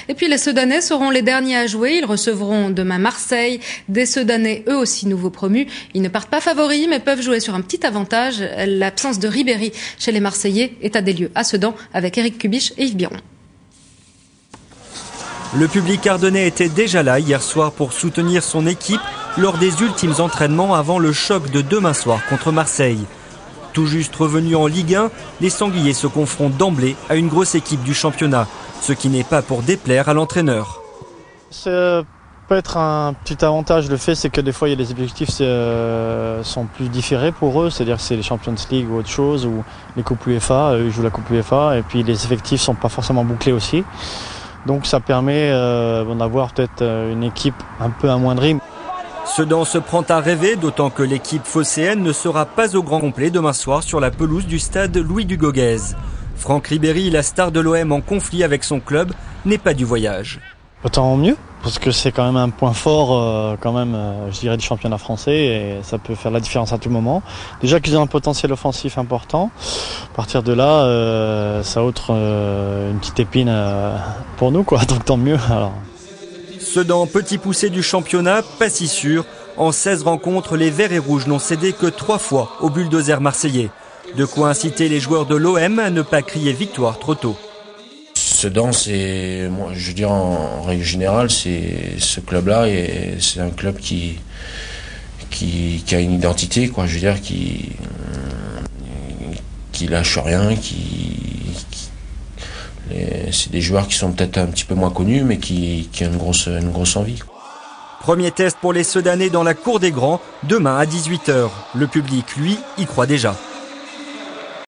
Et puis les Sedanais seront les derniers à jouer. Ils recevront demain Marseille. Des Sedanais, eux aussi nouveaux promus. Ils ne partent pas favoris, mais peuvent jouer sur un petit avantage. L'absence de Ribéry chez les Marseillais. État des lieux à Sedan avec Éric Cubiche et Yves Biron. Le public ardennais était déjà là hier soir pour soutenir son équipe lors des ultimes entraînements avant le choc de demain soir contre Marseille. Tout juste revenus en Ligue 1, les Sangliers se confrontent d'emblée à une grosse équipe du championnat, ce qui n'est pas pour déplaire à l'entraîneur. Ça peut être un petit avantage, le fait c'est que des fois il y a des objectifs sont plus différés pour eux, c'est-à-dire que c'est les Champions League ou autre chose, ou les Coupes UEFA, ils jouent la Coupe UEFA, et puis les effectifs sont pas forcément bouclés aussi. Donc ça permet d'avoir peut-être une équipe un peu amoindrie. Sedan se prend à rêver, d'autant que l'équipe phocéenne ne sera pas au grand complet demain soir sur la pelouse du stade Louis Dugoguez. Franck Ribéry, la star de l'OM en conflit avec son club, n'est pas du voyage. Autant mieux, parce que c'est quand même un point fort je dirais, du championnat français, et ça peut faire la différence à tout moment. Déjà qu'ils ont un potentiel offensif important, à partir de là, ça ôtre une petite épine pour nous, quoi. Donc tant mieux. Alors. Sedan, petit poussé du championnat, pas si sûr. En 16 rencontres, les Verts et Rouges n'ont cédé que 3 fois au bulldozer marseillais. De quoi inciter les joueurs de l'OM à ne pas crier victoire trop tôt. Sedan, c'est, moi, je veux dire en règle générale, c'est ce club-là, et c'est un club qui a une identité, quoi. Je veux dire qui lâche rien, c'est des joueurs qui sont peut-être un petit peu moins connus, mais qui ont une grosse envie. Premier test pour les Sedanais dans la cour des grands, demain à 18h. Le public, lui, y croit déjà.